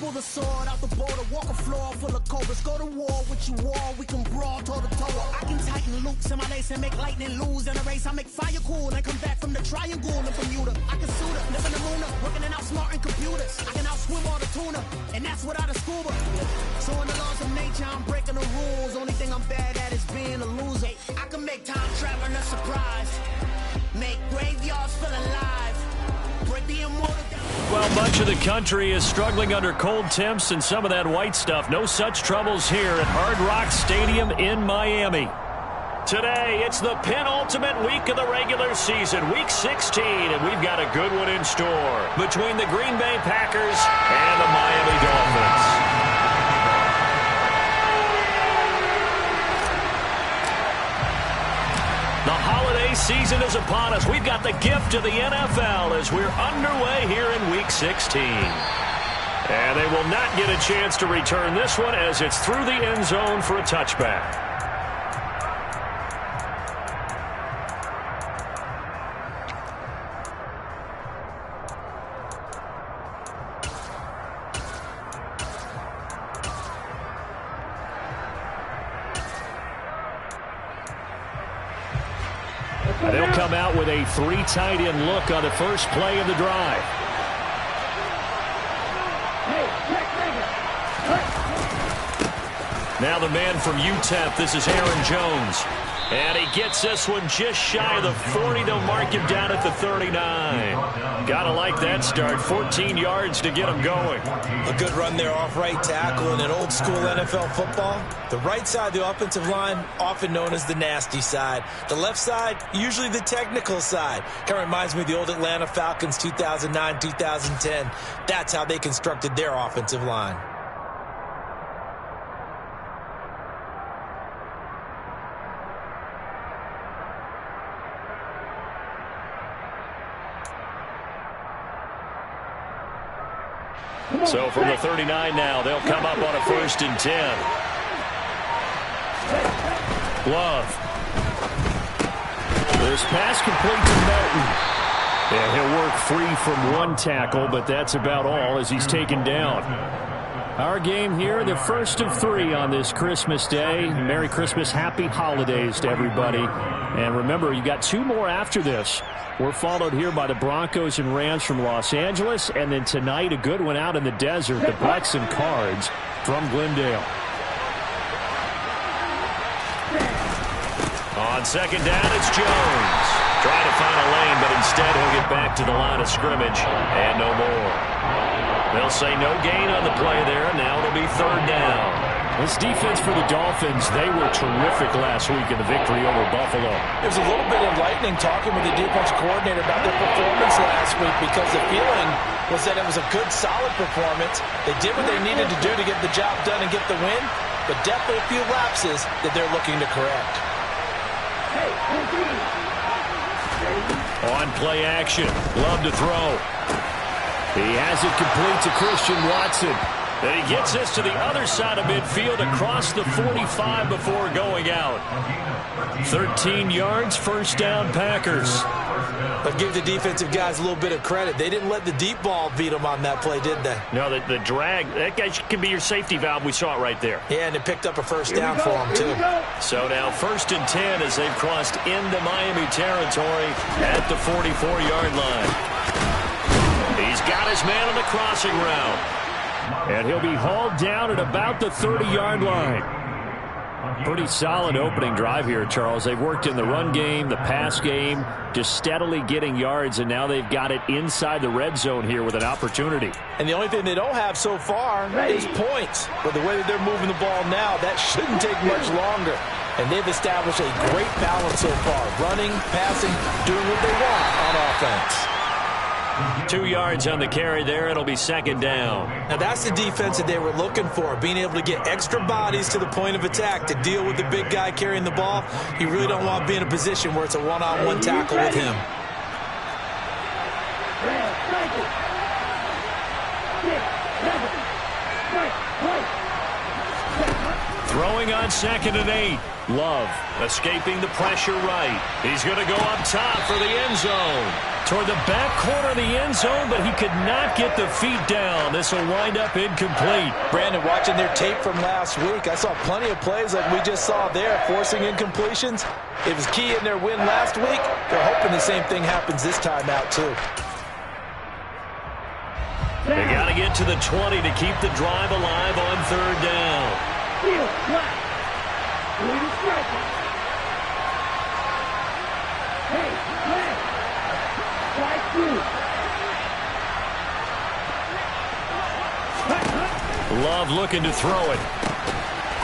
pull the sword out the border, walk a floor full of cobras, go to war with you all, we can brawl toe to toe. I can tighten loops in my lace and make lightning lose in a race. I make fire cool and come back from the triangle in Bermuda. I can suit her, live in the moon, working and outsmarting computers. I can outswim all the tuna, and that's without a scuba. So in the laws of nature, I'm breaking the rules. Only thing I'm bad at is being a loser. I can make time traveling a surprise, make graveyards feel alive, break the immortal down. Well, much of the country is struggling under cold temps and some of that white stuff. No such troubles here at Hard Rock Stadium in Miami. Today, it's the penultimate week of the regular season, Week 16, and we've got a good one in store between the Green Bay Packers and the Miami Dolphins. The holiday season is upon us. We've got the gift of the NFL as we're underway here in Week 16. And they will not get a chance to return this one as it's through the end zone for a touchback. They'll come out with a 3 tight end look on the first play of the drive. Now the man from UTEP, this is Aaron Jones. And he gets this one just shy of the 40. They'll mark him down at the 39. Gotta like that start. 14 yards to get him going. A good run there off right tackle in an old school NFL football. The right side of the offensive line, often known as the nasty side. The left side, usually the technical side. Kind of reminds me of the old Atlanta Falcons 2009, 2010. That's how they constructed their offensive line. So from the 39 now, they'll come up on a 1st and 10. Love. This pass complete to Melton. Yeah, he'll work free from one tackle, but that's about all as he's taken down. Our game here, the first of 3 on this Christmas Day. Merry Christmas, happy holidays to everybody. And remember, you got 2 more after this. We're followed here by the Broncos and Rams from Los Angeles. And then tonight, a good one out in the desert, the Bucks and Cards from Glendale. On 2nd down, it's Jones. Trying to find a lane, but instead he'll get back to the line of scrimmage. And no more. They'll say no gain on the play there. Now it'll be 3rd down. This defense for the Dolphins, they were terrific last week in the victory over Buffalo. It was a little bit enlightening talking with the defense coordinator about their performance last week because the feeling was that it was a good, solid performance. They did what they needed to do to get the job done and get the win, but definitely a few lapses that they're looking to correct. On play action, Love to throw. He has it complete to Christian Watson. And he gets this to the other side of midfield across the 45 before going out. 13 yards, 1st down Packers. But give the defensive guys a little bit of credit. They didn't let the deep ball beat them on that play, did they? No, the drag, that guy can be your safety valve. We saw it right there. Yeah, and it picked up a 1st down for them, too. So now 1st and 10 as they've crossed into Miami territory at the 44-yard line. He's got his man on the crossing route. And he'll be hauled down at about the 30-yard line. Pretty solid opening drive here, Charles. They've worked in the run game, the pass game, just steadily getting yards, and now they've got it inside the red zone here with an opportunity. And the only thing they don't have so far is points. But the way that they're moving the ball now, that shouldn't take much longer. And they've established a great balance so far. Running, passing, doing what they want on offense. 2 yards on the carry there. It'll be 2nd down. Now that's the defense that they were looking for, being able to get extra bodies to the point of attack to deal with the big guy carrying the ball. You really don't want to be in a position where it's a one-on-one tackle with him. Throwing on 2nd and 8. Love escaping the pressure right. He's going to go up top for the end zone. Toward the back corner of the end zone, but he could not get the feet down. This will wind up incomplete. Brandon, watching their tape from last week, I saw plenty of plays like we just saw there, forcing incompletions. It was key in their win last week. They're hoping the same thing happens this time out, too. They got to get to the 20 to keep the drive alive on third down. Love looking to throw it.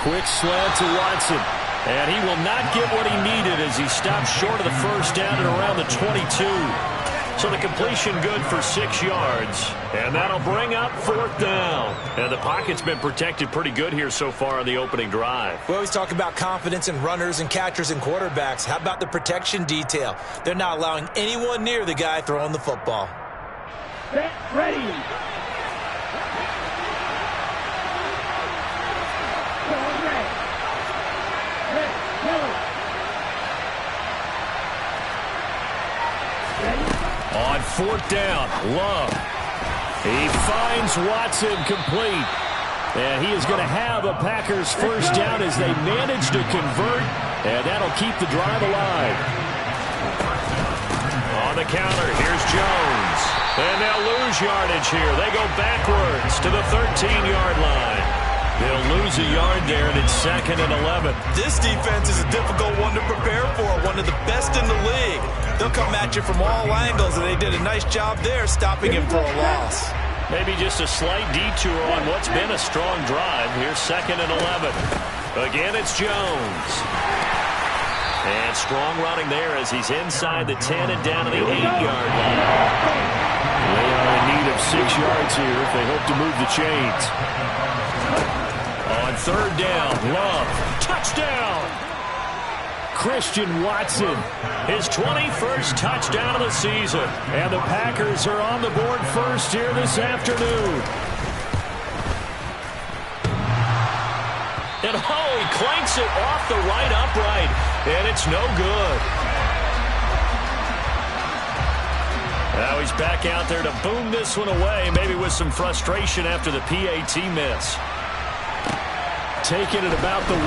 Quick slant to Watson. And he will not get what he needed as he stops short of the first down at around the 22. So the completion good for 6 yards. And that'll bring up fourth down. And the pocket's been protected pretty good here so far on the opening drive. We always talk about confidence in runners and catchers and quarterbacks. How about the protection detail? They're not allowing anyone near the guy throwing the football. Set, ready. On fourth down, Love. He finds Watson complete. And he is going to have a Packers first down as they manage to convert. And that'll keep the drive alive. On the counter, here's Jones. And they'll lose yardage here. They go backwards to the 13-yard line. They'll lose a yard there, and it's 2nd and 11. This defense is a difficult one to prepare for, one of the best in the league. They'll come at you from all angles, and they did a nice job there stopping him for a loss. Maybe just a slight detour on what's been a strong drive. Here's 2nd and 11. Again, it's Jones. And strong running there as he's inside the 10 and down to the 8-yard line. They are in need of 6 yards here if they hope to move the chains. On third down, Love. Touchdown! Christian Watson, his 21st touchdown of the season. And the Packers are on the board first here this afternoon. And he clanks it off the right upright. And it's no good. Now he's back out there to boom this one away, maybe with some frustration after the PAT miss. Taking it about the 1.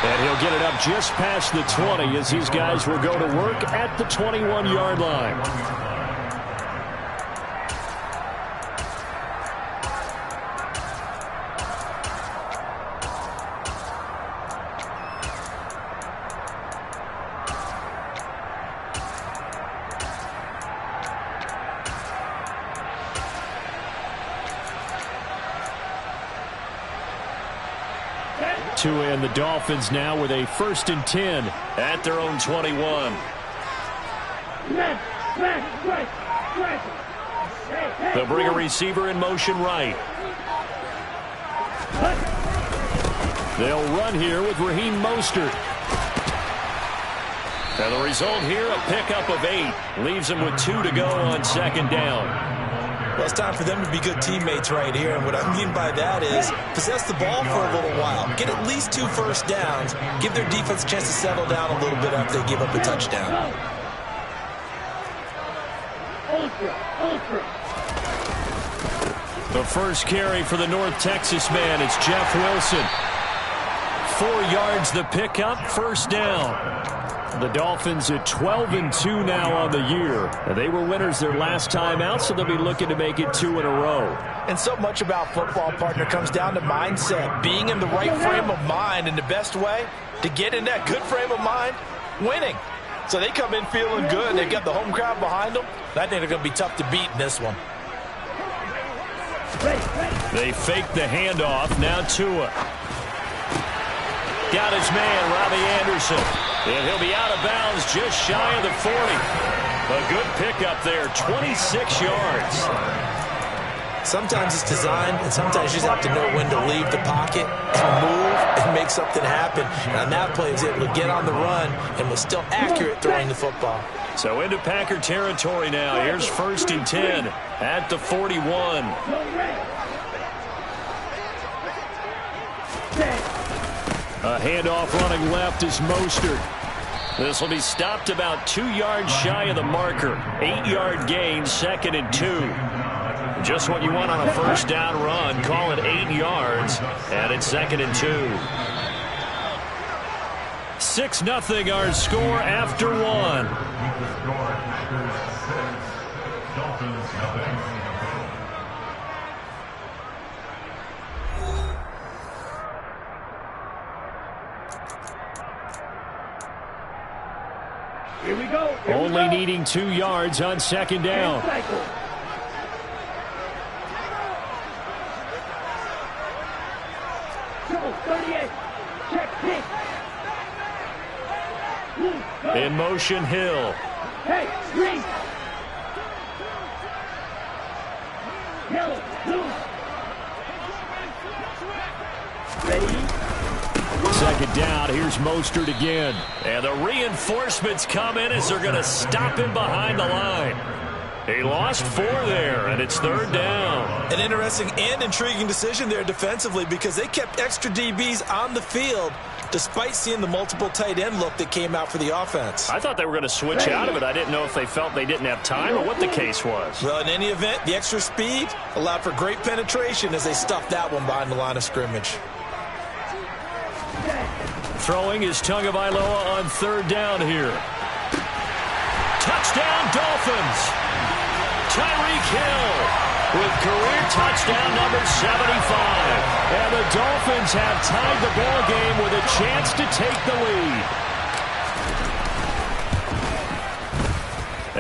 And he'll get it up just past the 20 as these guys will go to work at the 21-yard line. To end the Dolphins now with a 1st and 10 at their own 21. They'll bring a receiver in motion right. They'll run here with Raheem Mostert. And the result here, a pickup of 8. Leaves them with 2 to go on 2nd down. Well, it's time for them to be good teammates right here, and what I mean by that is possess the ball for a little while, get at least 2 first downs, give their defense a chance to settle down a little bit after they give up a touchdown. The first carry for the North Texas man, it's Jeff Wilson. 4 yards the pickup, first down. The Dolphins at 12-2 now on the year. And they were winners their last time out, so they'll be looking to make it 2 in a row. And so much about football, partner, comes down to mindset. Being in the right frame of mind, and the best way to get in that good frame of mind, winning. So they come in feeling good. They've got the home crowd behind them. I think they're going to be tough to beat in this one. They fake the handoff. Now Tua. Got his man, Robbie Anderson. And he'll be out of bounds just shy of the 40. A good pickup there, 26 yards. Sometimes it's designed, and sometimes you just have to know when to leave the pocket and move and make something happen. And on that play, he was able to get on the run and was still accurate throwing the football. So into Packer territory now. Here's 1st and 10 at the 41. A handoff running left is Mostert. This will be stopped about 2 yards shy of the marker. 8-yard gain, 2nd and 2. Just what you want on a first down run. Call it 8 yards, and it's 2nd and 2. 6-0 our score after 1. Here we go. Only needing 2 yards on 2nd down. Triple 38. Check hit. In motion, Hill. Hey, green. Hill, loose. Ready. 2nd down. Here's Mostert again. And the reinforcements come in as they're going to stop him behind the line. He lost 4 there, and it's 3rd down. An interesting and intriguing decision there defensively because they kept extra DBs on the field despite seeing the multiple tight end look that came out for the offense. I thought they were going to switch out of it. I didn't know if they felt they didn't have time or what the case was. Well, in any event, the extra speed allowed for great penetration as they stuffed that one behind the line of scrimmage. Throwing is Tagovailoa on 3rd down here. Touchdown, Dolphins. Tyreek Hill with career touchdown number 75. And the Dolphins have tied the ball game with a chance to take the lead.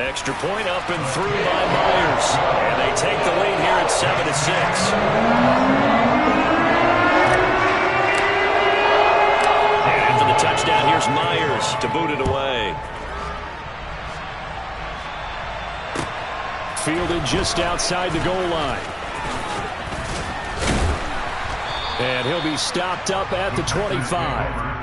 Extra point up and through by Myers. And they take the lead here at 7-6. Touchdown, here's Myers to boot it away. Fielded just outside the goal line. And he'll be stopped up at the 25.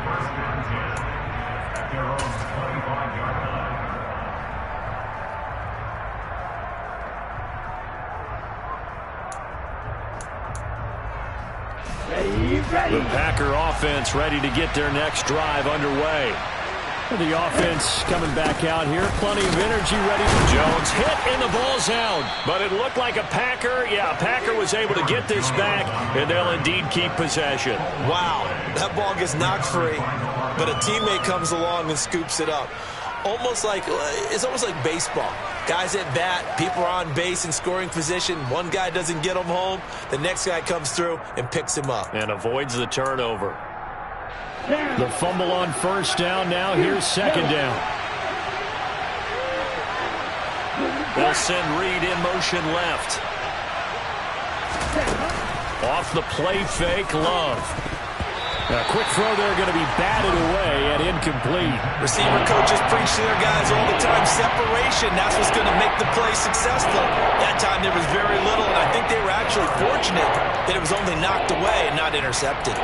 The Packer offense ready to get their next drive underway. The offense coming back out here. Plenty of energy ready. Jones hit and the ball's out. But it looked like a Packer. Yeah, a Packer was able to get this back, and they'll indeed keep possession. Wow, that ball gets knocked free, but a teammate comes along and scoops it up. It's almost like baseball. Guys at bat, people are on base in scoring position. One guy doesn't get him home. The next guy comes through and picks him up. And avoids the turnover. The fumble on 1st down. Now here's 2nd down. They'll send Reed in motion left. Off the play fake, Love. A quick throw there going to be batted away and incomplete. Receiver coaches preach to their guys all the time. Separation, that's what's going to make the play successful. That time there was very little, and I think they were actually fortunate that it was only knocked away and not intercepted.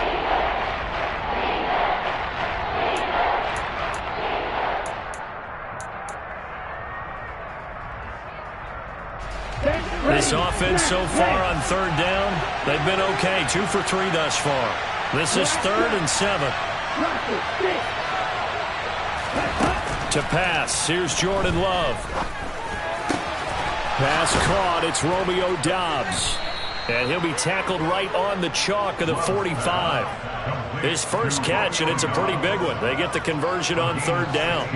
This offense so far on 3rd down, they've been okay. 2 for 3 thus far. This is 3rd and 7. To pass. Here's Jordan Love. Pass caught. It's Romeo Doubs. And he'll be tackled right on the chalk of the 45. His first catch, and it's a pretty big one. They get the conversion on 3rd down.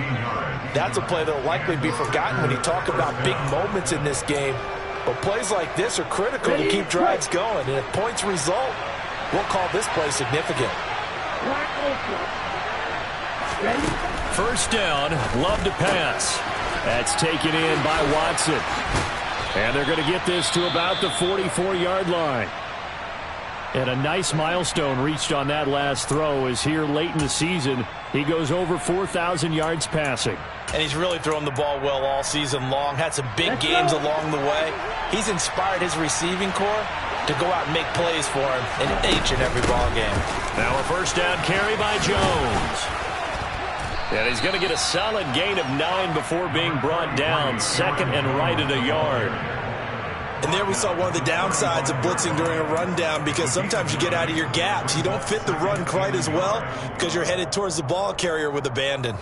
That's a play that will likely be forgotten when you talk about big moments in this game. But plays like this are critical to keep drives going. And if points result, we'll call this play significant. 1st down, Love to pass. That's taken in by Watson. And they're going to get this to about the 44-yard line. And a nice milestone reached on that last throw as here late in the season, he goes over 4,000 yards passing. And he's really thrown the ball well all season long. Had some big games along the way. He's inspired his receiving corps to go out and make plays for him in each and every ball game. Now a 1st down carry by Jones. And he's going to get a solid gain of 9 before being brought down. 2nd and right at a yard. And there we saw one of the downsides of blitzing during a rundown because sometimes you get out of your gaps. You don't fit the run quite as well because you're headed towards the ball carrier with abandon.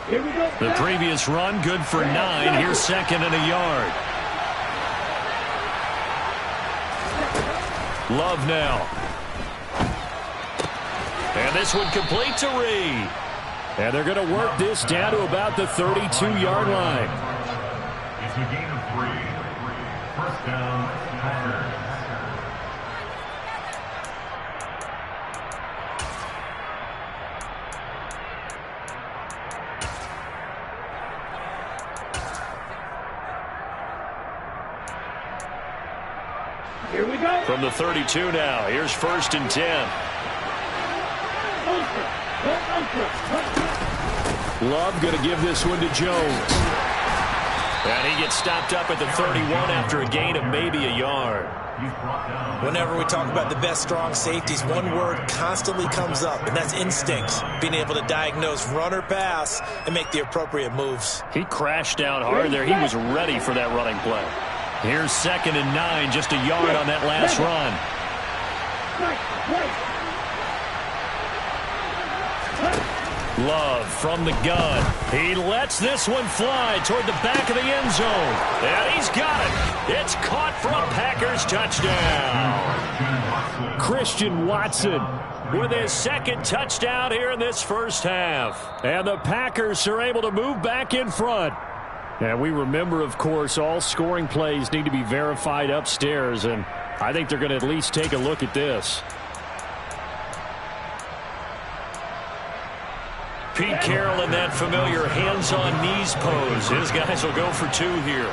Here we go. The previous run, good for 9. Here's second and a yard. Love now. And this one complete to Reed. And they're going to work this down to about the 32-yard line. It's a gain of 3. First down, Packers. Here we go. From the 32 now, here's first and 10. Love going to give this one to Jones. And he gets stopped up at the 31 after a gain of maybe a yard. Whenever we talk about the best strong safeties, one word constantly comes up, and that's instinct. Being able to diagnose run or pass and make the appropriate moves. He crashed down hard there. He was ready for that running play. Here's second and 9, just a yard on that last run. Love from the gun. He lets this one fly toward the back of the end zone. And he's got it. It's caught for a Packers touchdown. Christian Watson with his second touchdown here in this first half. And the Packers are able to move back in front. And we remember, of course, all scoring plays need to be verified upstairs. And I think they're going to at least take a look at this. Pete Carroll in that familiar hands-on knees pose. His guys will go for 2 here.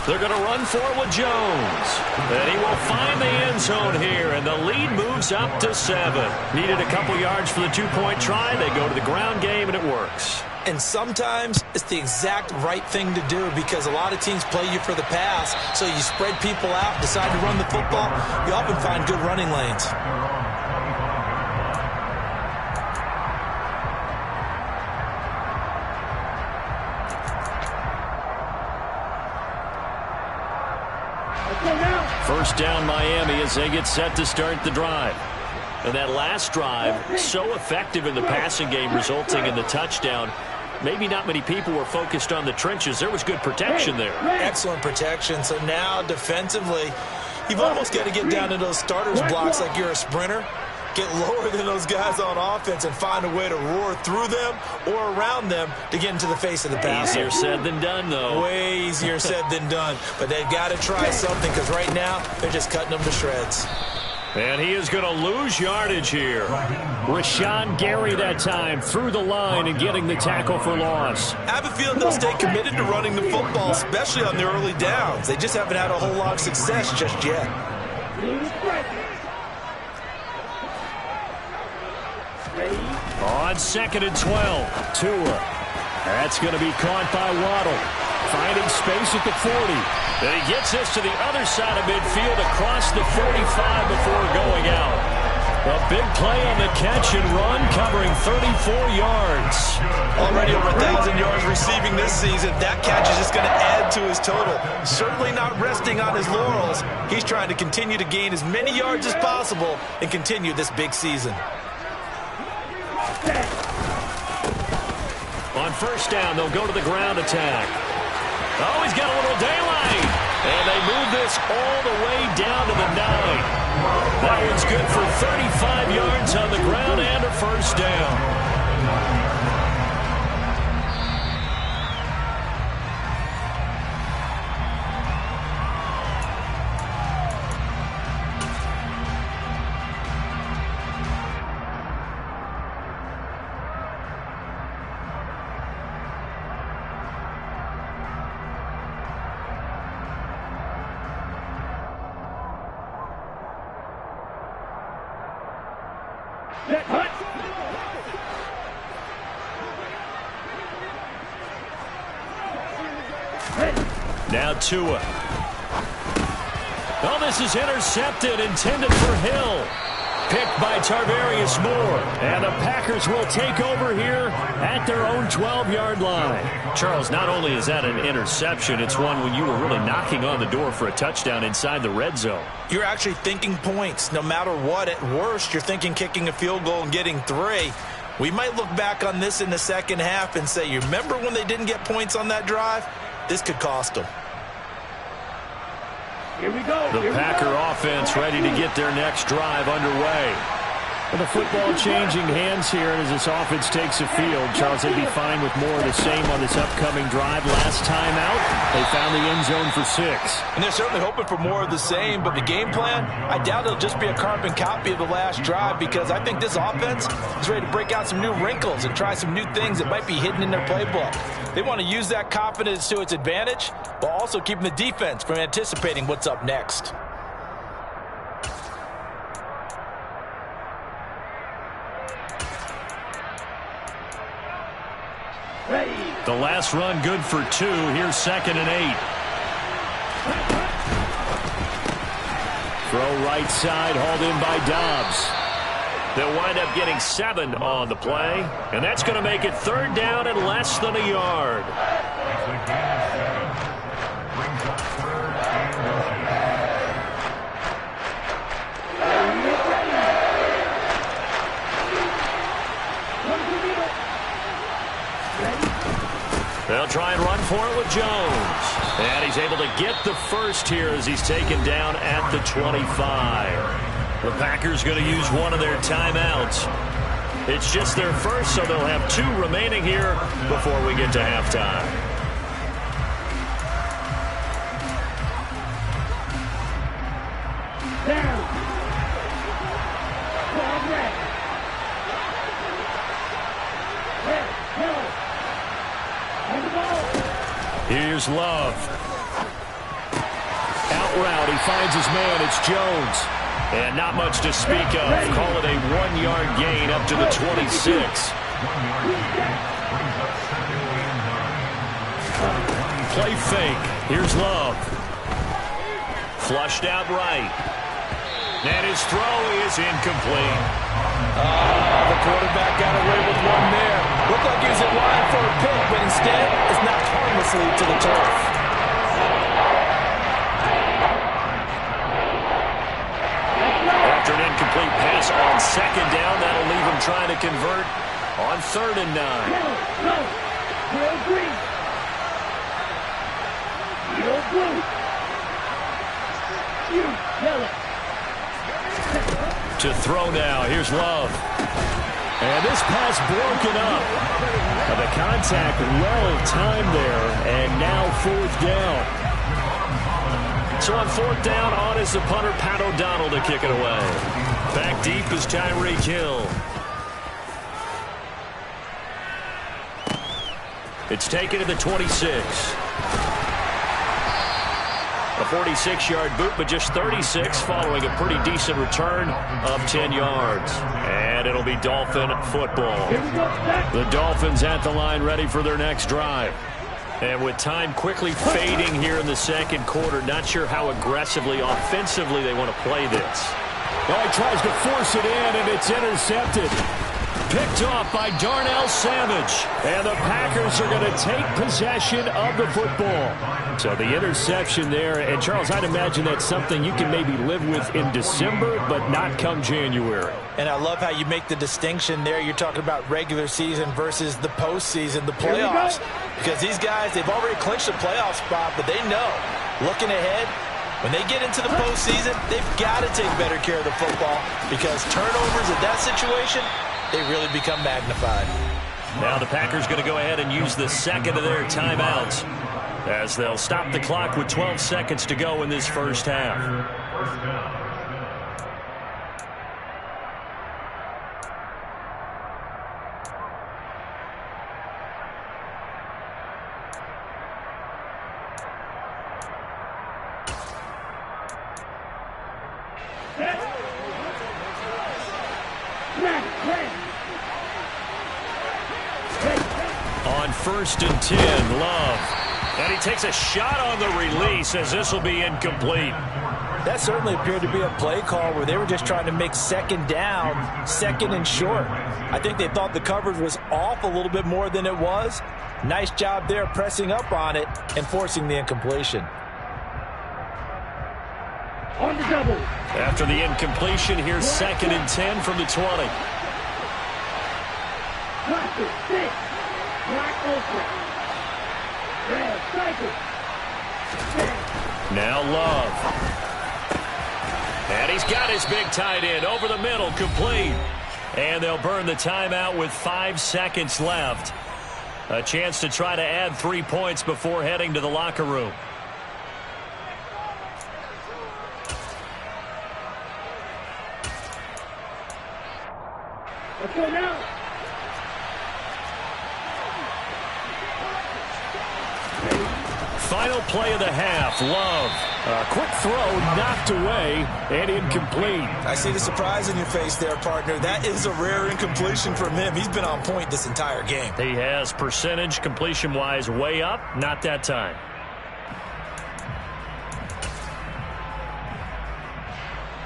They're going to run for it with Jones. And he will find the end zone here, and the lead moves up to 7. Needed a couple yards for the 2-point try. They go to the ground game, and it works. And sometimes it's the exact right thing to do because a lot of teams play you for the pass. So you spread people out, decide to run the football. You often find good running lanes. First down Miami as they get set to start the drive. And that last drive, so effective in the passing game, resulting in the touchdown. Maybe not many people were focused on the trenches. There was good protection there. Excellent protection. So now defensively, you've almost got to get down to those starters blocks like you're a sprinter. Get lower than those guys on offense and find a way to roar through them or around them to get into the face of the passer. Easier said than done, though. Way easier said than done. But they've got to try something because right now they're just cutting them to shreds. And he is going to lose yardage here. Rashawn Gary that time through the line and getting the tackle for loss. I have a feeling they'll stay committed to running the football, especially on their early downs. They just haven't had a whole lot of success just yet. On second and 12, Tua. That's going to be caught by Waddle. Finding space at the 40. Then he gets this to the other side of midfield across the 45 before going out. A big play on the catch and run, covering 34 yards. Already over 1,000 yards receiving this season. That catch is just going to add to his total. Certainly not resting on his laurels. He's trying to continue to gain as many yards as possible and continue this big season. On first down, they'll go to the ground attack. Oh, he's got a little daylight. And they move this all the way down to the 9. That one's good for 35 yards on the ground and a first down. Now Tua. Oh, this is intercepted, intended for Hill. picked by Tarvarius Moore. And the Packers will take over here at their own 12-yard line. Charles, not only is that an interception, it's one when you were really knocking on the door for a touchdown inside the red zone. You're actually thinking points. No matter what, at worst, you're thinking kicking a field goal and getting 3. We might look back on this in the second half and say, you remember when they didn't get points on that drive? This could cost them. Here we go. The Packer offense ready to get their next drive underway. And the football changing hands here as this offense takes the field. Charles, they'd be fine with more of the same on this upcoming drive. Last time out, they found the end zone for 6. And they're certainly hoping for more of the same, but the game plan, I doubt it'll just be a carbon copy of the last drive, because I think this offense is ready to break out some new wrinkles and try some new things that might be hidden in their playbook. They want to use that confidence to its advantage while also keeping the defense from anticipating what's up next. The last run good for 2. Here's 2nd and 8. Throw right side, hauled in by Dobbs. They'll wind up getting 7 on the play, and that's going to make it 3rd down and less than a yard. Brings up 3rd and 10. They'll try and run for it with Jones. And he's able to get the first here as he's taken down at the 25. The Packers going to use one of their timeouts. It's just their first, so they'll have 2 remaining here before we get to halftime. Down. Ball red. Red. No. On the ball. Here's Love. Out route, he finds his man. It's Jones. And not much to speak of. Call it a 1-yard gain up to the 26. 1-yard gain. Brings up 2nd and 9. Play fake. Here's Love. Flushed out right. And his throw is incomplete. The quarterback got away with one there. Looked like he was in line for a pick, but instead it's knocked harmlessly to the turf. After an incomplete pass on 2nd down, that'll leave him trying to convert on 3rd and 9. No. Yellow green. Yellow blue. You yellow. To throw now. Here's Love. And this pass broken up. The contact well timed there. And now 4th down. So on 4th down, on is the punter, Pat O'Donnell, to kick it away. Back deep is Tyreek Hill. It's taken to the 26. A 46-yard boot, but just 36 following a pretty decent return of 10 yards. And it'll be Dolphin football. The Dolphins at the line ready for their next drive. And with time quickly fading here in the 2nd quarter, not sure how aggressively, offensively they want to play this. Oh, he tries to force it in, and it's intercepted. Picked off by Darnell Savage. And the Packers are going to take possession of the football. So the interception there. And, Charles, I'd imagine that's something you can maybe live with in December, but not come January. And I love how you make the distinction there. You're talking about regular season versus the postseason, the playoffs. Because these guys, they've already clinched a playoff spot, but they know, looking ahead, when they get into the postseason, they've got to take better care of the football, because turnovers in that situation, they really become magnified. Now the Packers going to go ahead and use the 2nd of their timeouts as they'll stop the clock with 12 seconds to go in this first half. First down. On 1st and 10, Love. And he takes a shot on the release as this will be incomplete. That certainly appeared to be a play call where they were just trying to make second down, second and short. I think they thought the coverage was off a little bit more than it was. Nice job there pressing up on it and forcing the incompletion. On the double. After the incompletion, here's 2nd and 10 from the 20. Cluster, 6. Black Ultra. Red Cycle. Now Love. And he's got his big tight end over the middle, complete. And they'll burn the timeout with 5 seconds left. A chance to try to add 3 points before heading to the locker room. Let's go now. Final play of the half. Love. A quick throw knocked away and incomplete. I see the surprise in your face there, partner. That is a rare incompletion from him. He's been on point this entire game. He has percentage completion-wise way up. Not that time.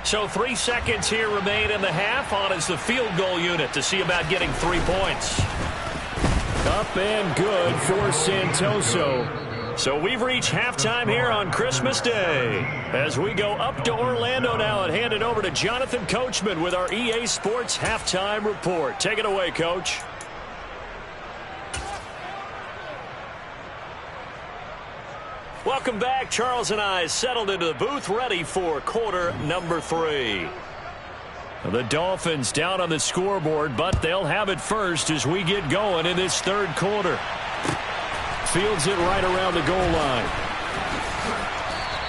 So 3 seconds here remain in the half. On is the field goal unit to see about getting 3 points. Up and good for Santoso. So we've reached halftime here on Christmas Day. As we go up to Orlando now and hand it over to Jonathan Coachman with our EA Sports Halftime Report. Take it away, Coach. Welcome back. Charles and I settled into the booth ready for quarter number 3. The Dolphins down on the scoreboard, but they'll have it first as we get going in this 3rd quarter. Fields it right around the goal line.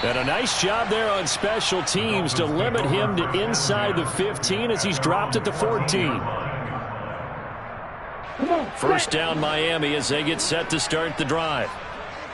And a nice job there on special teams to limit him to inside the 15 as he's dropped at the 14. First down Miami as they get set to start the drive.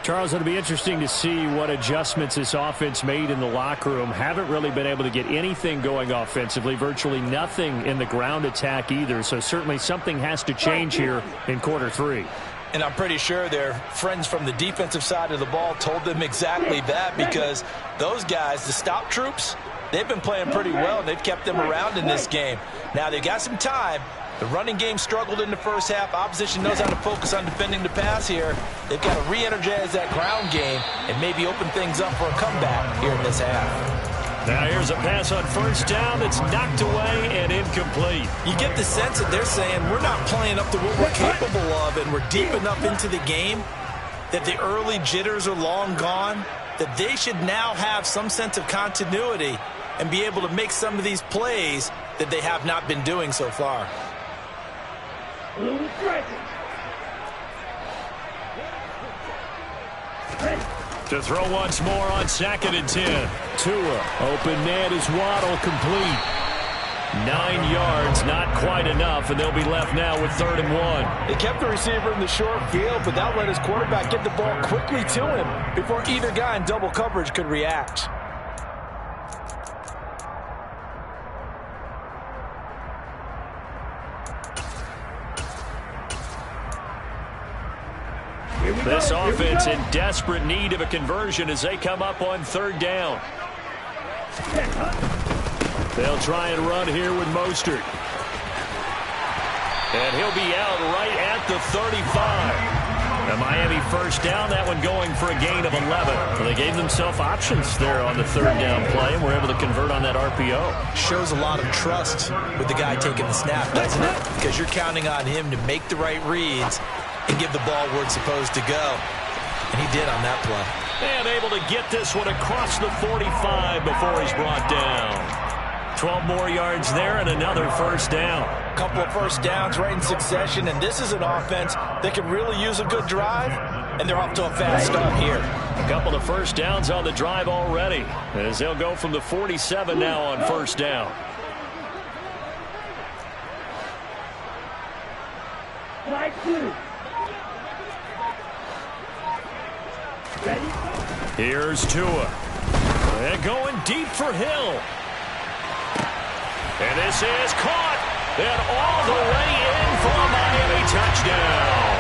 Charles, it'll be interesting to see what adjustments this offense made in the locker room. Haven't really been able to get anything going offensively, virtually nothing in the ground attack either. So certainly something has to change here in quarter 3. And I'm pretty sure their friends from the defensive side of the ball told them exactly that, because those guys, the stop troops, they've been playing pretty well, and they've kept them around in this game. Now, they've got some time. The running game struggled in the first half. Opposition knows how to focus on defending the pass here. They've got to re-energize that ground game and maybe open things up for a comeback here in this half. Now here's a pass on first down that's knocked away and incomplete. You get the sense that they're saying we're not playing up to what we're capable of, and we're deep enough into the game that the early jitters are long gone, that they should now have some sense of continuity and be able to make some of these plays that they have not been doing so far. To throw once more on 2nd and 10. Tua, open man is Waddle, complete. 9 yards, not quite enough, and they'll be left now with 3rd and 1. They kept the receiver in the short field, but that let his quarterback get the ball quickly to him before either guy in double coverage could react. This offense in desperate need of a conversion as they come up on 3rd down. They'll try and run here with Mostert. And he'll be out right at the 35. The Miami first down, that one going for a gain of 11. Well, they gave themselves options there on the 3rd down play and were able to convert on that RPO. Shows a lot of trust with the guy taking the snap, doesn't it? Because you're counting on him to make the right reads and give the ball where it's supposed to go. And he did on that play. And able to get this one across the 45 before he's brought down. 12 more yards there and another first down. A couple of first downs right in succession, and this is an offense that can really use a good drive, and they're off to a fast start here. A couple of first downs on the drive already, as they'll go from the 47 now on first down. Slide 2. Here's Tua. And going deep for Hill. And this is caught. And all the way in for a Miami touchdown.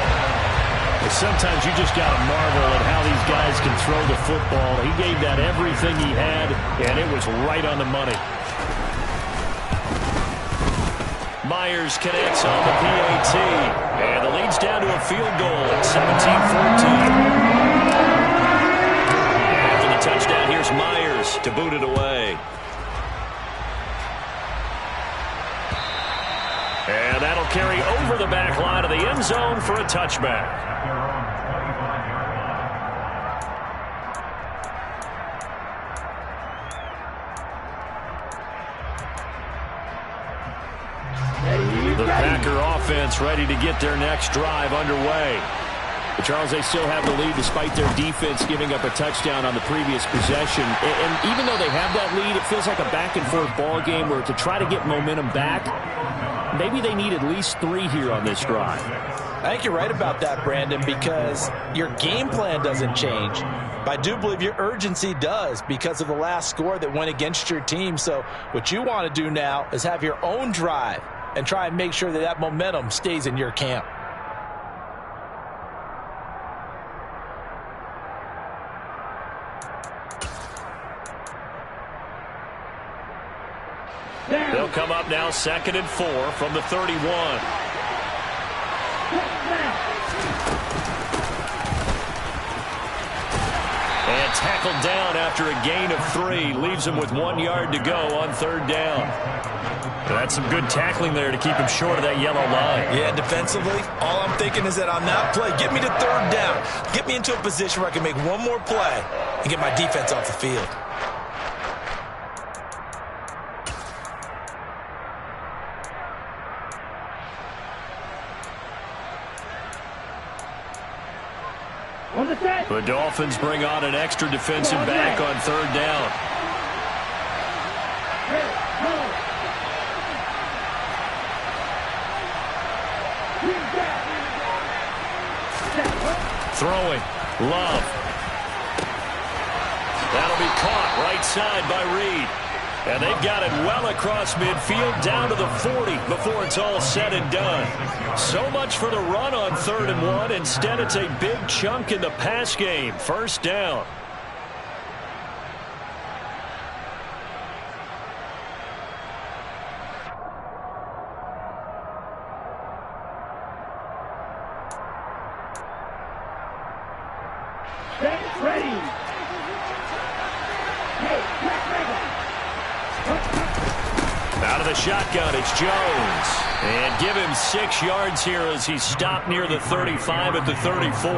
sometimes you just got to marvel at how these guys can throw the football. He gave that everything he had, and it was right on the money. Myers connects on the PAT, and the lead's down to a field goal at 17-14. After the touchdown, here's Myers to boot it away. And that'll carry over the back line of the end zone for a touchback. The Packer offense ready to get their next drive underway. But Charles, they still have the lead despite their defense giving up a touchdown on the previous possession. And even though they have that lead, it feels like a back-and-forth ball game where to try to get momentum back, maybe they need at least 3 here on this drive. I think you're right about that, Brandon, because your game plan doesn't change. But I do believe your urgency does because of the last score that went against your team. So what you want to do now is have your own drive and try and make sure that that momentum stays in your camp. They'll come up now 2nd and 4 from the 31. And tackled down after a gain of 3. Leaves him with 1 yard to go on 3rd down. That's some good tackling there to keep him short of that yellow line. Yeah, defensively, all I'm thinking is that on that play, get me to 3rd down. Get me into a position where I can make one more play and get my defense off the field. The Dolphins bring on an extra defensive back on 3rd down. Throwing. Love. That'll be caught right side by Reed. And they've got it well across midfield down to the 40 before it's all said and done. So much for the run on 3rd and 1. Instead, it's a big chunk in the pass game. 1st down. Out of the shotgun, it's Jones. And give him 6 yards here as he's stopped near the 35 at the 34.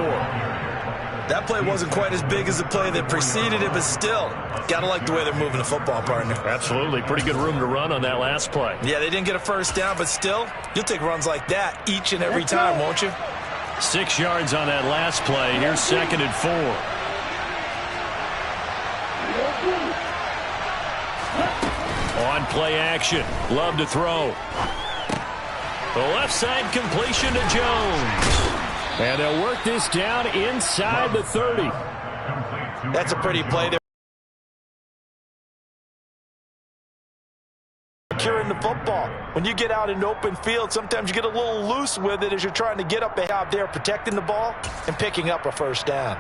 That play wasn't quite as big as the play that preceded it, but still, gotta like the way they're moving the football, partner. Absolutely. Pretty good room to run on that last play. Yeah, they didn't get a 1st down, but still, you'll take runs like that each and every time, won't you? 6 yards on that last play. Here's 2nd and 4. On play action. Love to throw. The left side completion to Jones. And they'll work this down inside the 30. That's a pretty play there. Securing the football. When you get out in open field, sometimes you get a little loose with it as you're trying to get up out there, protecting the ball and picking up a 1st down.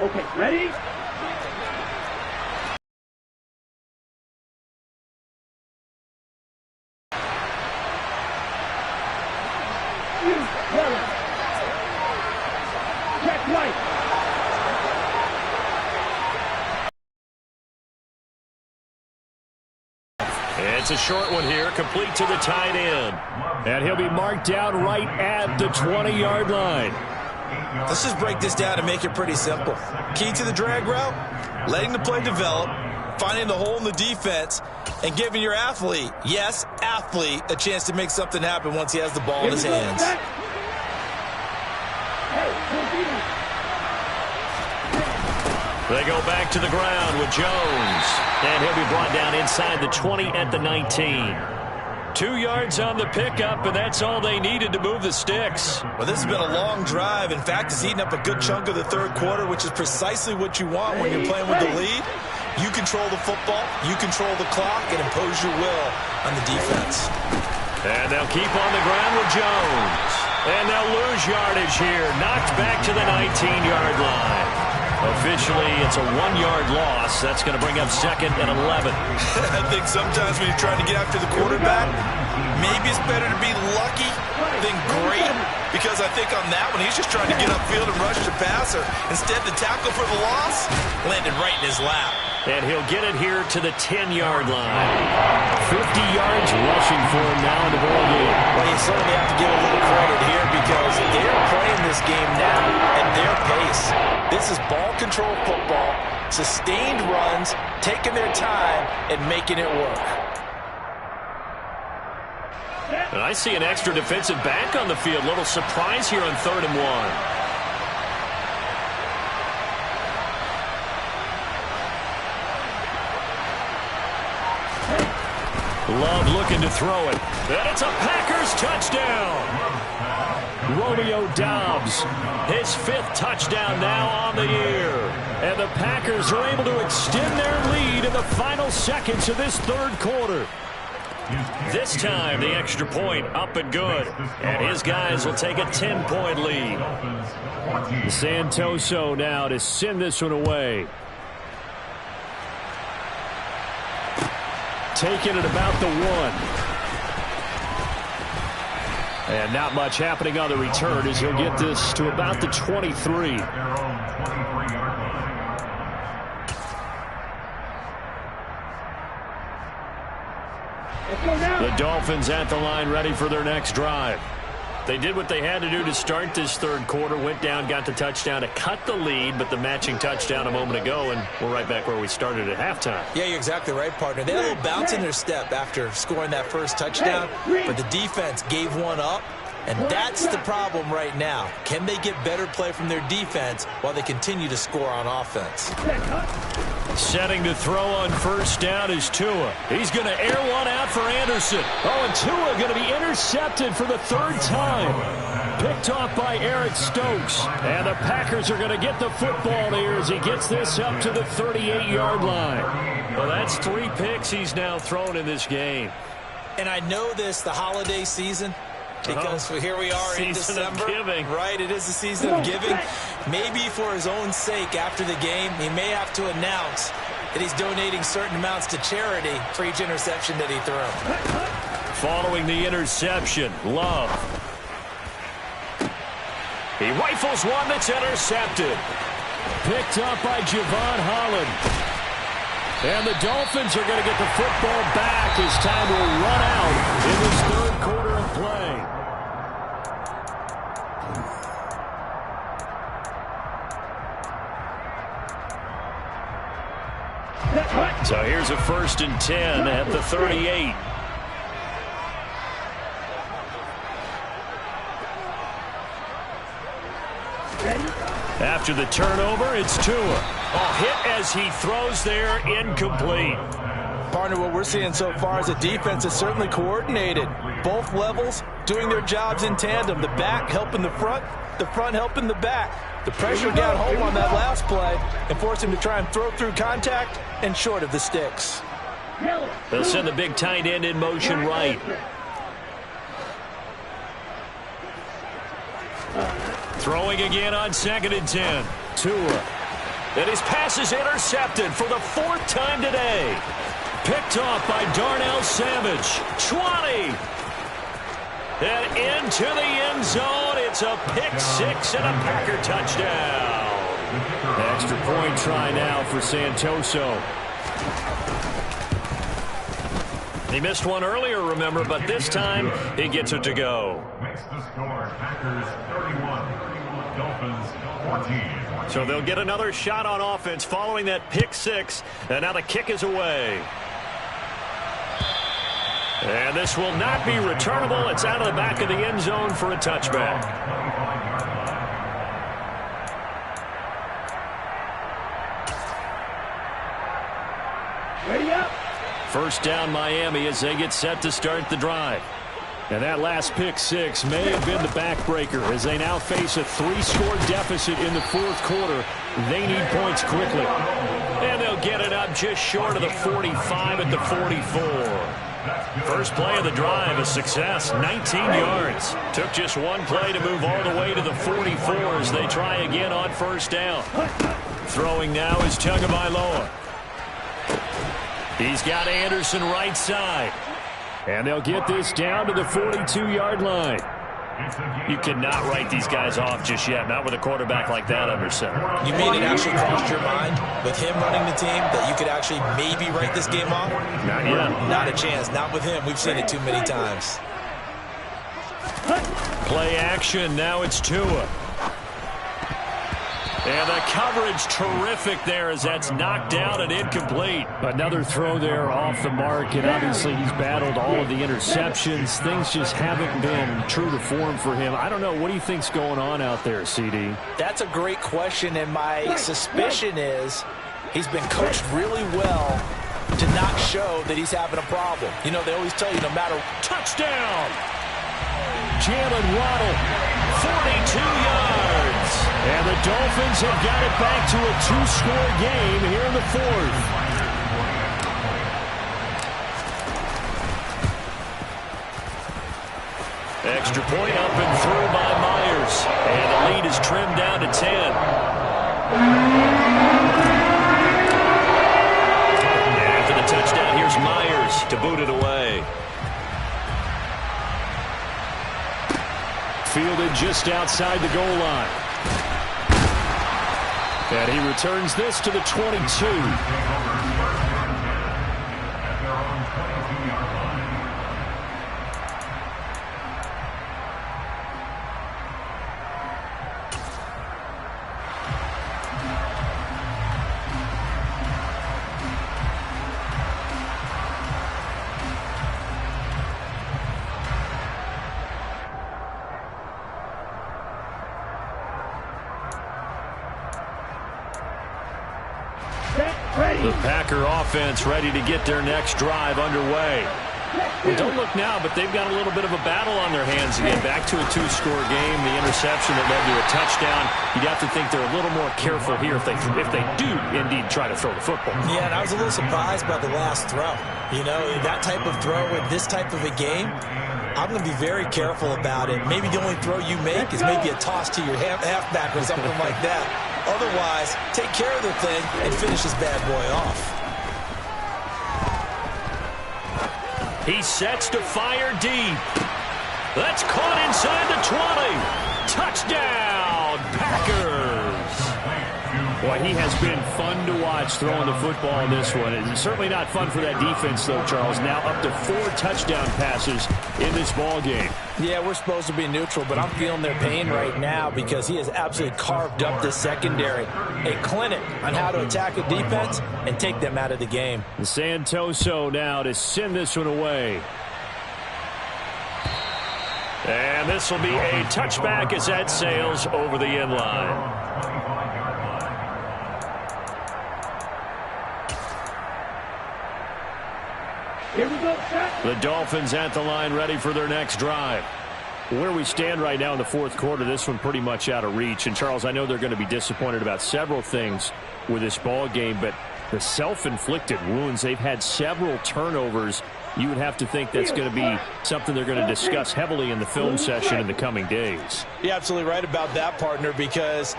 Okay, ready? Check right. It's a short one here, complete to the tight end. And he'll be marked down right at the 20-yard line. Let's just break this down and make it pretty simple. Key to the drag route, letting the play develop, finding the hole in the defense, and giving your athlete, yes, athlete, a chance to make something happen once he has the ball in his hands. They go back to the ground with Jones. And he'll be brought down inside the 20 at the 19. 2 yards on the pickup, and that's all they needed to move the sticks. Well, this has been a long drive. In fact, it's eaten up a good chunk of the 3rd quarter, which is precisely what you want when you're playing with the lead. You control the football, you control the clock, and impose your will on the defense. And they'll keep on the ground with Jones. And they'll lose yardage here. Knocked back to the 19-yard line. Officially, it's a 1-yard loss. That's going to bring up 2nd and 11. I think sometimes when you're trying to get after the quarterback, maybe it's better to be lucky than great. Because I think on that one, he's just trying to get upfield and rush the passer. Instead, the tackle for the loss landed right in his lap. And he'll get it here to the 10-yard line. 50 yards rushing for him now in the ball game. Well, you certainly have to give a little credit here because they're playing this game now at their pace. This is ball control football, sustained runs, taking their time, and making it work. And I see an extra defensive back on the field. Little surprise here on 3rd and 1. Love looking to throw it. And it's a Packers touchdown. Romeo Doubs, his 5th touchdown now on the year. And the Packers are able to extend their lead in the final seconds of this 3rd quarter. This time, the extra point up and good. And his guys will take a 10-point lead. Santoso now to send this one away. Taking it about the 1. And not much happening on the return as he'll get this to about the 23. The Dolphins at the line ready for their next drive. They did what they had to do to start this 3rd quarter, went down, got the touchdown to cut the lead, but the matching touchdown a moment ago, and we're right back where we started at halftime. Yeah, you're exactly right, partner. They had a little bounce in their step after scoring that first touchdown, but the defense gave one up, and that's the problem right now. Can they get better play from their defense while they continue to score on offense? Setting to throw on 1st down is Tua. He's going to air one out for Anderson. Oh, and Tua going to be intercepted for the 3rd time. Picked off by Eric Stokes. And the Packers are going to get the football here as he gets this up to the 38-yard line. Well, that's 3 picks he's now thrown in this game. And I know this, the holiday season, because here we are in December. Right, it is the season of giving. Maybe for his own sake after the game, he may have to announce that he's donating certain amounts to charity for each interception that he threw. Following the interception, Love. He rifles one that's intercepted. Picked up by Javon Holland. And the Dolphins are going to get the football back as time will run out in this 3rd quarter of play. So here's a 1st and 10 at the 38. After the turnover, it's Tua. A hit as he throws there, incomplete. Partner, what we're seeing so far is a defense that's certainly coordinated. Both levels doing their jobs in tandem. The back helping the front helping the back. The pressure got home on that last play and forced him to try and throw through contact and short of the sticks. They'll send the big tight end in motion right. Throwing again on 2nd and 10. Tua. And his pass is intercepted for the 4th time today. Picked off by Darnell Savage. 20. And into the end zone. It's a pick-6 and a Packer touchdown. Extra point try now for Santoso. He missed one earlier, remember, but this time he gets it to go. Makes the score Packers 31, Dolphins 14. So they'll get another shot on offense following that pick-6, and now the kick is away. And this will not be returnable. It's out of the back of the end zone for a touchback. Ready up. 1st down Miami as they get set to start the drive. And that last pick-6 may have been the backbreaker as they now face a 3-score deficit in the 4th quarter. They need points quickly. And they'll get it up just short of the 45 at the 44. First play of the drive, a success, 19 yards. Took just one play to move all the way to the 44 as they try again on first down. Throwing now is Tagovailoa. He's got Anderson right side. And they'll get this down to the 42-yard line. You cannot write these guys off just yet, not with a quarterback like that under center. You mean it actually crossed your mind with him running the team that you could actually maybe write this game off? Not yet. Not a chance. Not with him. We've seen it too many times. Play action. Now it's Tua. And the coverage terrific there as that's knocked down and incomplete. Another throw there off the mark, and obviously he's battled all of the interceptions. Things just haven't been true to form for him. I don't know. What do you think's going on out there, CD? That's a great question, and my suspicion is he's been coached really well to not show that he's having a problem. You know, they always tell you no matter. Touchdown! Jalen Waddle, 42 yards. And the Dolphins have got it back to a two-score game here in the fourth. Extra point up and through by Myers. And the lead is trimmed down to 10. After the touchdown, here's Myers to boot it away. Fielded just outside the goal line. And he returns this to the 22. The Packer offense ready to get their next drive underway. Well, don't look now, but they've got a little bit of a battle on their hands again. Back to a two-score game. The interception that led to a touchdown. You'd have to think they're a little more careful here if they do indeed try to throw the football. Yeah, and I was a little surprised by the last throw. You know, that type of throw in this type of a game, I'm going to be very careful about it. Maybe the only throw you make is maybe a toss to your halfback or something like that. Otherwise, take care of the thing and finish this bad boy off. He sets to fire deep. That's caught inside the 20. Touchdown, Packers. Boy, he has been fun to watch throwing the football in this one. It's certainly not fun for that defense, though, Charles. Now up to 4 touchdown passes in this ball game. Yeah, we're supposed to be neutral, but I'm feeling their pain right now because he has absolutely carved up the secondary. A clinic on how to attack a defense and take them out of the game. Santoso now to send this one away. And this will be a touchback as that sails over the end line. Here we go, set. The Dolphins at the line ready for their next drive. Where we stand right now in the fourth quarter, this one pretty much out of reach. And, Charles, I know they're going to be disappointed about several things with this ball game, but the self-inflicted wounds, they've had several turnovers. You would have to think that's going to be something they're going to discuss heavily in the film session in the coming days. You're absolutely right about that, partner, because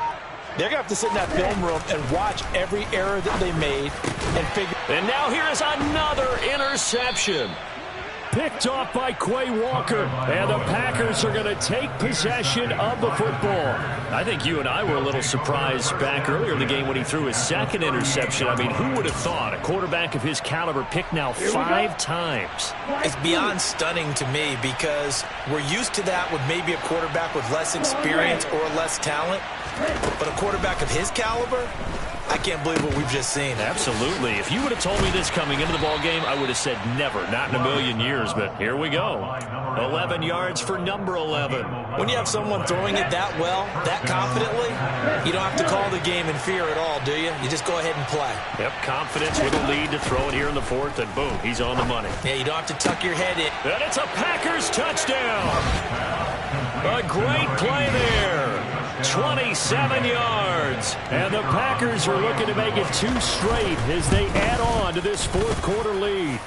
they're going to have to sit in that film room and watch every error that they made and figure. And now here is another interception. Picked off by Quay Walker. And the Packers are going to take possession of the football. I think you and I were a little surprised back earlier in the game when he threw his second interception. I mean, who would have thought a quarterback of his caliber picked now 5 times? It's beyond stunning to me because we're used to that with maybe a quarterback with less experience or less talent. But a quarterback of his caliber, I can't believe what we've just seen. Absolutely. If you would have told me this coming into the ball game, I would have said never, not in a million years. But here we go. 11 yards for number 11. When you have someone throwing it that well, that confidently, you don't have to call the game in fear at all, do you? You just go ahead and play. Yep, confidence with a lead to throw it here in the fourth, and boom, he's on the money. Yeah, you don't have to tuck your head in. And it's a Packers touchdown. A great play there. 27 yards. And the Packers are looking to make it 2 straight as they add on to this fourth quarter lead.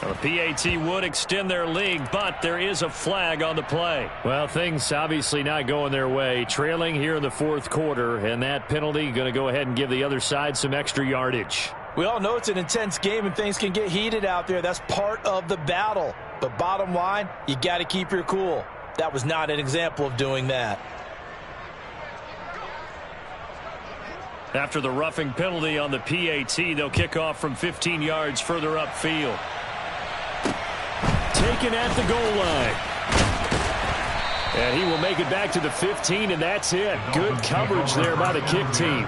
Well, the PAT would extend their lead, but there is a flag on the play. Well, things obviously not going their way. Trailing here in the fourth quarter, and that penalty going to go ahead and give the other side some extra yardage. We all know it's an intense game and things can get heated out there. That's part of the battle. But bottom line, you got to keep your cool. That was not an example of doing that. After the roughing penalty on the PAT, they'll kick off from 15 yards further upfield. Taken at the goal line. And he will make it back to the 15, and that's it. Good coverage there by the kick team.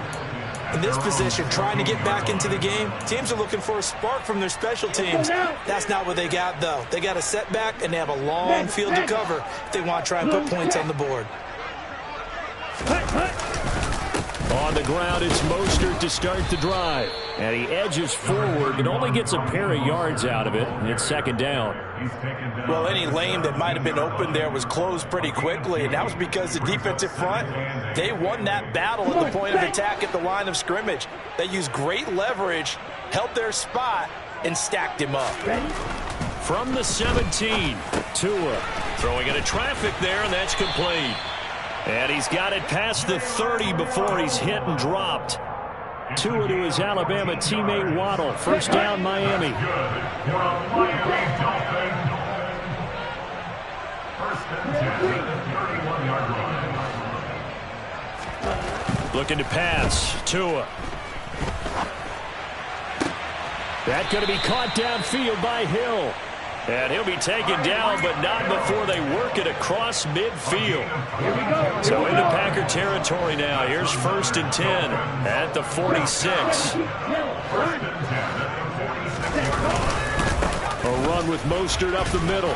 In this position, trying to get back into the game, teams are looking for a spark from their special teams. That's not what they got, though. They got a setback, and they have a long field to cover if they want to try and put points on the board. On the ground, it's Mostert to start the drive. And he edges forward, but only gets a pair of yards out of it. It's second down. Well, any lane that might have been open there was closed pretty quickly, and that was because the defensive front, they won that battle at the point of attack at the line of scrimmage. They used great leverage, held their spot, and stacked him up. From the 17, Tua throwing into traffic there, and that's complete. And he's got it past the 30 before he's hit and dropped. Tua to his Alabama teammate Waddle. First down, Miami. Looking to pass. Tua. That's going to be caught downfield by Hill. And he'll be taken down, but not before they work it across midfield. So into Packer territory now. Here's 1st and 10 at the 46. A run with Mostert up the middle.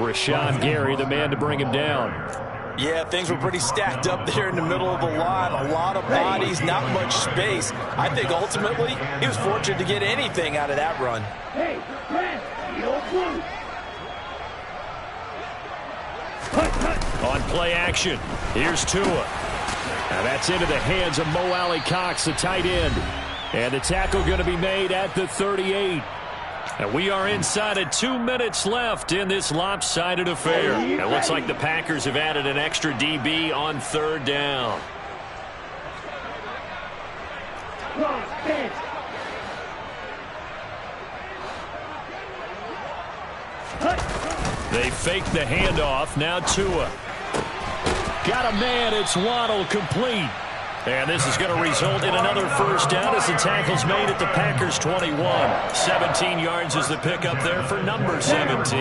Rashawn Gary, the man to bring him down. Yeah, things were pretty stacked up there in the middle of the line. A lot of bodies, not much space. I think ultimately he was fortunate to get anything out of that run. On play action, here's Tua. Now that's into the hands of Mo Alley Cox, the tight end. And the tackle going to be made at the 38. And we are inside of 2 minutes left in this lopsided affair. It looks like the Packers have added an extra DB on 3rd down. They fake the handoff. Now Tua. Got a man. It's Waddle, complete. And this is going to result in another first down as the tackle's made at the Packers' 21. 17 yards is the pickup there for number 17.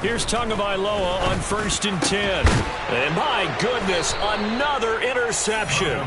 Here's Tagovailoa on 1st and 10. And my goodness, another interception.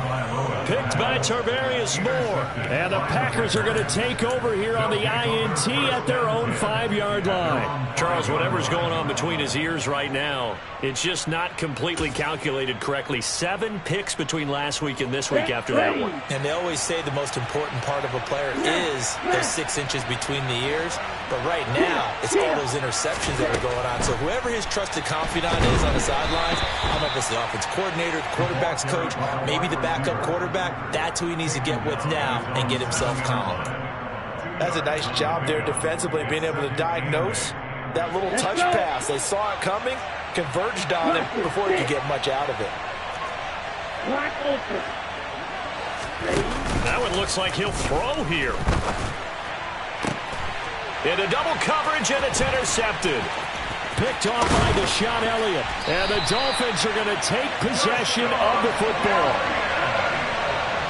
Picked by Tarvarius Moore. And the Packers are going to take over here on the INT at their own 5-yard line. Charles, whatever's going on between his ears right now, it's just not completely calculated correctly. 7 picks between last week and this week after that one. And they always say the most important part of a player is those 6 inches between the ears. But right now, it's all those interceptions that are going on. So whoever his trusted confidant is on the sidelines, I don't know if it's the offense coordinator, the quarterback's coach, maybe the backup quarterback, that's who he needs to get with now and get himself calm. That's a nice job there defensively, being able to diagnose that little touch pass. They saw it coming, converged on him before he could get much out of it. That one looks like he'll throw here. Into double coverage, and it's intercepted. Picked off by Deshaun Elliott. And the Dolphins are going to take possession of the football.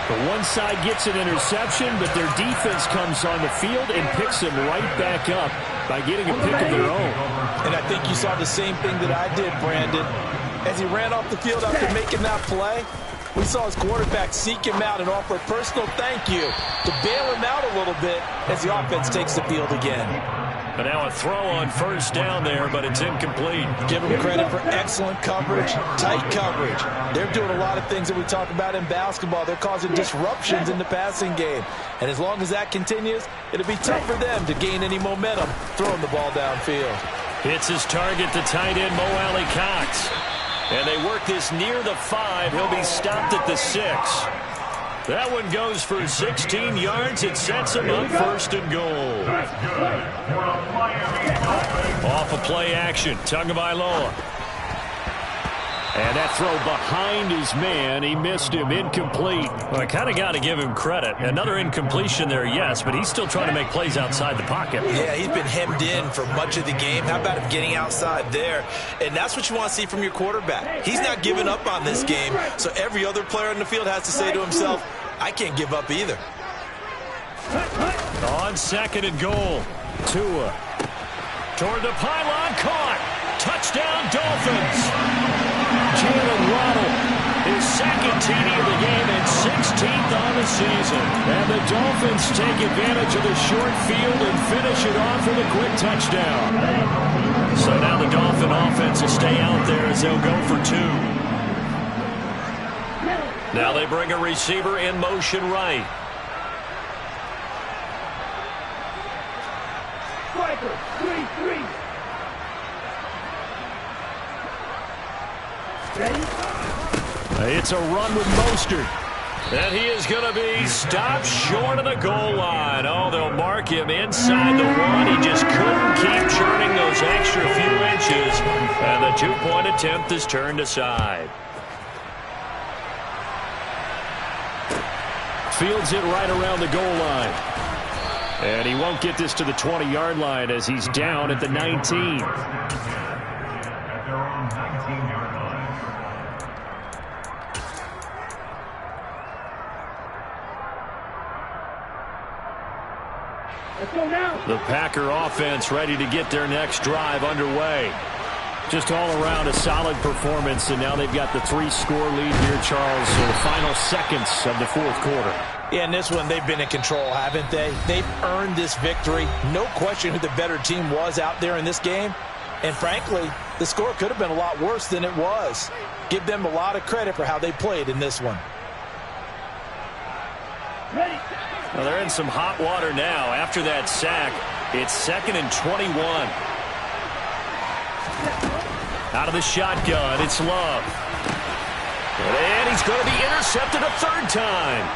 The one side gets an interception, but their defense comes on the field and picks them right back up by getting a pick of their own. And I think you saw the same thing that I did, Brandon. As he ran off the field after making that play, we saw his quarterback seek him out and offer a personal thank you to bail him out a little bit as the offense takes the field again. But now a throw on 1st down there, but it's incomplete. Give them credit for excellent coverage, tight coverage. They're doing a lot of things that we talk about in basketball. They're causing disruptions in the passing game. And as long as that continues, it'll be tough for them to gain any momentum throwing the ball downfield. Hits his target, the tight end, Mo Alley Cox. And they work this near the 5. He'll be stopped at the 6. That one goes for 16 yards. It sets him up first and goal. That's good for the Miami Dolphins. Off a play action. Tagovailoa. And that throw behind his man. He missed him. Incomplete. Well, I kind of got to give him credit. Another incompletion there, yes, but he's still trying to make plays outside the pocket. Yeah, he's been hemmed in for much of the game. How about him getting outside there? And that's what you want to see from your quarterback. He's not giving up on this game, so every other player in the field has to say to himself, I can't give up either. On second and goal. Tua. Toward the pylon, caught. Touchdown, Dolphins. Jalen Waddle, his second TD of the game and 16th on the season. And the Dolphins take advantage of the short field and finish it off with a quick touchdown. So now the Dolphin offense will stay out there as they'll go for 2. Now they bring a receiver in motion right. Striker, 3-3. It's a run with Mostert. And he is going to be stopped short of the goal line. Oh, they'll mark him inside the 1. He just couldn't keep churning those extra few inches. And the 2-point attempt is turned aside. Fields it right around the goal line. And he won't get this to the 20-yard line as he's down at the 19. At their own 19-yard line. Let's go now. The Packer offense ready to get their next drive underway. Just all around a solid performance, and now they've got the 3-score lead here, Charles, in the final seconds of the fourth quarter. Yeah, in this one, they've been in control, haven't they? They've earned this victory. No question who the better team was out there in this game. And frankly, the score could have been a lot worse than it was. Give them a lot of credit for how they played in this one. Ready. Well, they're in some hot water now. After that sack, it's 2nd and 21. Out of the shotgun, it's Love. And he's going to be intercepted a 3rd time.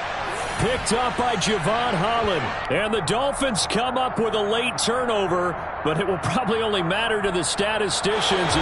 Picked up by Javon Holland. And the Dolphins come up with a late turnover, but it will probably only matter to the statisticians as